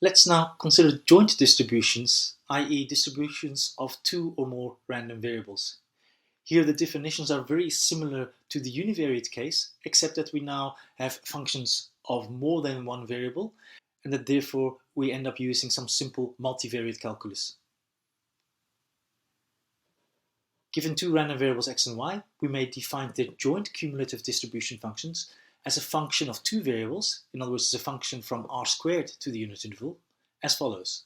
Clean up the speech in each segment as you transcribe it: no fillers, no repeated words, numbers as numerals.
Let's now consider joint distributions, i.e. distributions of two or more random variables. Here the definitions are very similar to the univariate case, except that we now have functions of more than one variable, and that therefore we end up using some simple multivariate calculus. Given two random variables x and y, we may define their joint cumulative distribution functions as a function of two variables, in other words, as a function from r squared to the unit interval, as follows.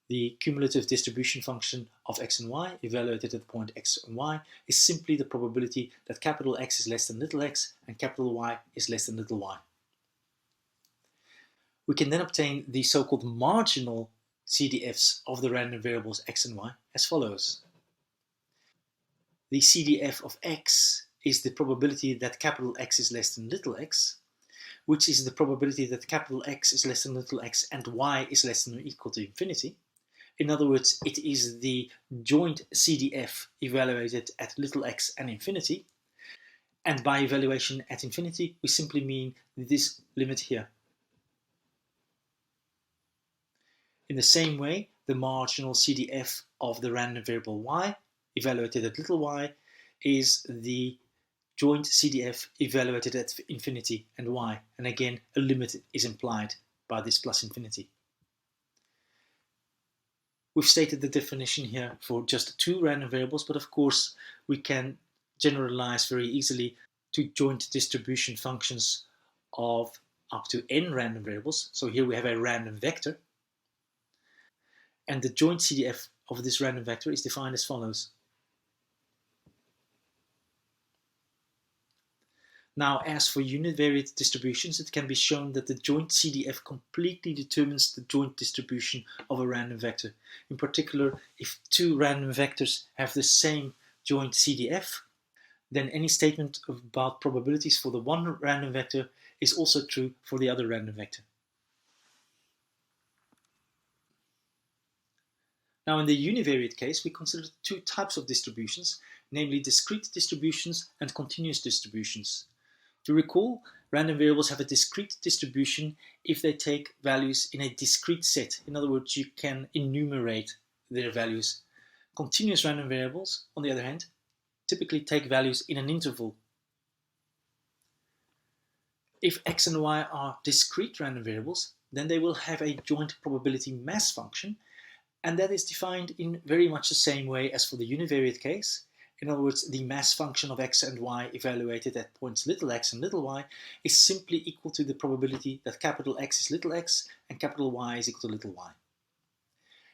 The cumulative distribution function of x and y, evaluated at the point x and y, is simply the probability that capital X is less than little x and capital Y is less than little y. We can then obtain the so-called marginal CDFs of the random variables x and y as follows. The CDF of x is the probability that capital X is less than little x, which is the probability that capital X is less than little x and y is less than or equal to infinity. In other words, it is the joint CDF evaluated at little x and infinity. And by evaluation at infinity, we simply mean this limit here. In the same way, the marginal CDF of the random variable y, evaluated at little y, is the joint CDF evaluated at infinity and y. And again, a limit is implied by this plus infinity. We've stated the definition here for just two random variables, but of course we can generalize very easily to joint distribution functions of up to n random variables. So here we have a random vector, and the joint CDF of this random vector is defined as follows. Now, as for univariate distributions, it can be shown that the joint CDF completely determines the joint distribution of a random vector. In particular, if two random vectors have the same joint CDF, then any statement about probabilities for the one random vector is also true for the other random vector. Now, in the univariate case, we consider two types of distributions, namely discrete distributions and continuous distributions. To recall, random variables have a discrete distribution if they take values in a discrete set. In other words, you can enumerate their values. Continuous random variables, on the other hand, typically take values in an interval. If x and y are discrete random variables, then they will have a joint probability mass function, and that is defined in very much the same way as for the univariate case. In other words, the mass function of x and y evaluated at points little x and little y is simply equal to the probability that capital X is little x and capital Y is equal to little y.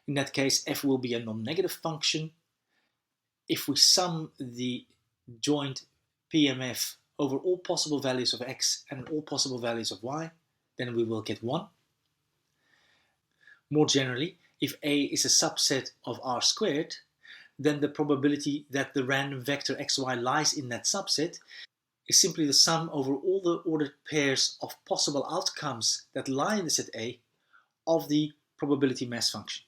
In that case, f will be a non-negative function. If we sum the joint PMF over all possible values of x and all possible values of y, then we will get 1. More generally, if A is a subset of R squared, then the probability that the random vector xy lies in that subset is simply the sum over all the ordered pairs of possible outcomes that lie in the set A of the probability mass function.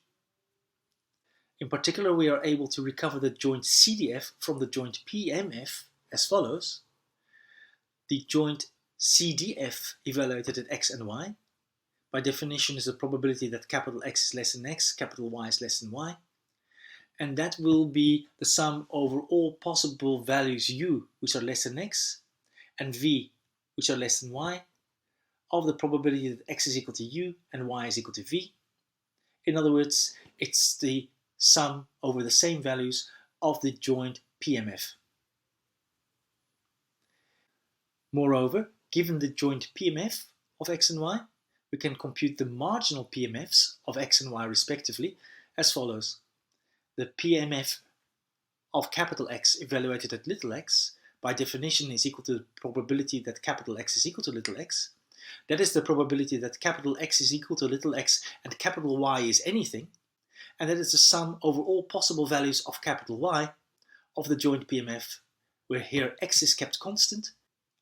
In particular, we are able to recover the joint CDF from the joint PMF as follows. The joint CDF evaluated at x and y, by definition, is the probability that capital X is less than x, capital Y is less than y. And that will be the sum over all possible values u, which are less than x, and v, which are less than y, of the probability that x is equal to u and y is equal to v. In other words, it's the sum over the same values of the joint PMF. Moreover, given the joint PMF of x and y, we can compute the marginal PMFs of x and y respectively as follows. The PMF of capital X evaluated at little x, by definition, is equal to the probability that capital X is equal to little x. That is the probability that capital X is equal to little x and capital Y is anything. And that is the sum over all possible values of capital Y of the joint PMF, where here x is kept constant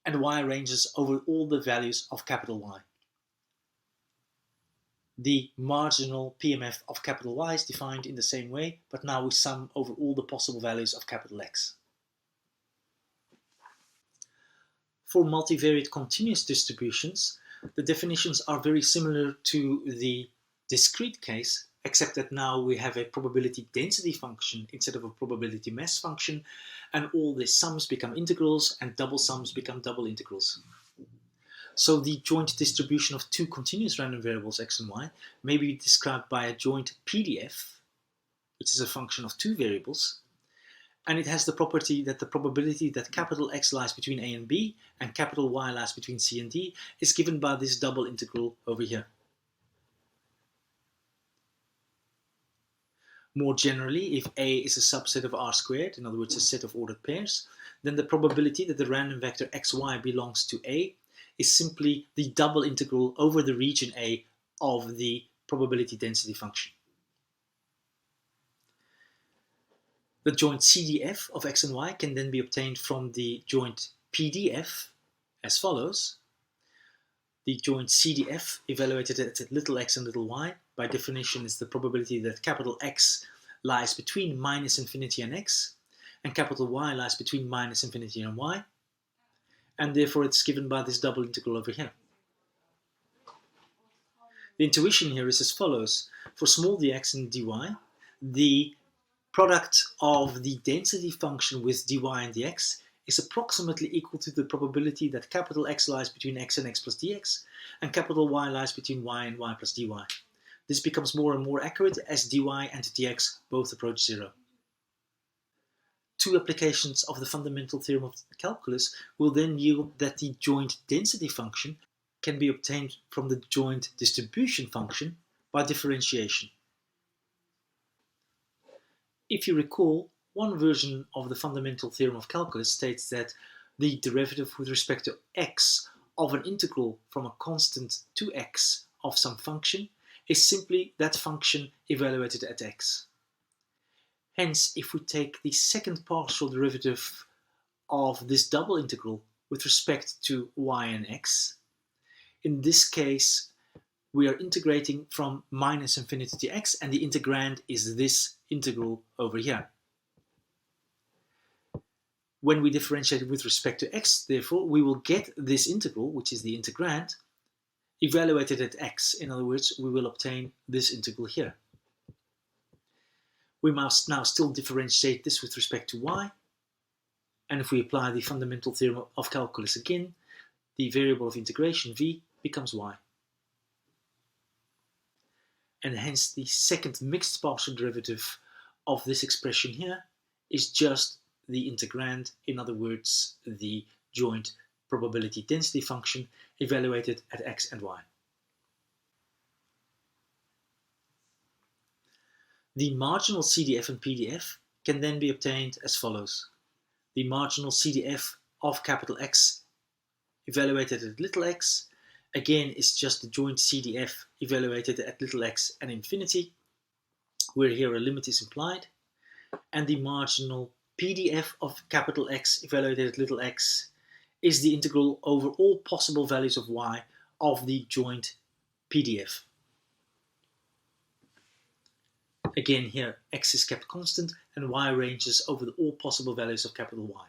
and y ranges over all the values of capital Y. The marginal PMF of capital Y is defined in the same way, but now we sum over all the possible values of capital X. For multivariate continuous distributions, The definitions are very similar to the discrete case, except that now we have a probability density function instead of a probability mass function, and all the sums become integrals and double sums become double integrals. So the joint distribution of two continuous random variables x and y may be described by a joint PDF, which is a function of two variables, and it has the property that the probability that capital X lies between a and b and capital Y lies between c and d is given by this double integral over here. More generally, if A is a subset of R squared, in other words a set of ordered pairs, then the probability that the random vector xy belongs to A is simply the double integral over the region A of the probability density function. The joint CDF of x and y can then be obtained from the joint PDF as follows. The joint CDF evaluated at little x and little y by definition is the probability that capital X lies between minus infinity and x and capital Y lies between minus infinity and y, and therefore it's given by this double integral over here. The intuition here is as follows. For small dx and dy, the product of the density function with dy and dx is approximately equal to the probability that capital X lies between x and x plus dx and capital Y lies between y and y plus dy. This becomes more and more accurate as dy and dx both approach 0. Two applications of the fundamental theorem of calculus will then yield that the joint density function can be obtained from the joint distribution function by differentiation. If you recall, one version of the fundamental theorem of calculus states that the derivative with respect to x of an integral from a constant to x of some function is simply that function evaluated at x. Hence, if we take the second partial derivative of this double integral with respect to y and x, in this case we are integrating from minus infinity to x, and the integrand is this integral over here. When we differentiate it with respect to x, therefore, we will get this integral, which is the integrand, evaluated at x. In other words, we will obtain this integral here. We must now still differentiate this with respect to y, and if we apply the fundamental theorem of calculus again, the variable of integration v becomes y. And hence the second mixed partial derivative of this expression here is just the integrand, in other words, the joint probability density function evaluated at x and y. The marginal CDF and PDF can then be obtained as follows. The marginal CDF of capital X evaluated at little x, again, is just the joint CDF evaluated at little x and infinity, where here a limit is implied, and the marginal PDF of capital X evaluated at little x is the integral over all possible values of y of the joint PDF. Again, here x is kept constant and y ranges over all possible values of capital Y.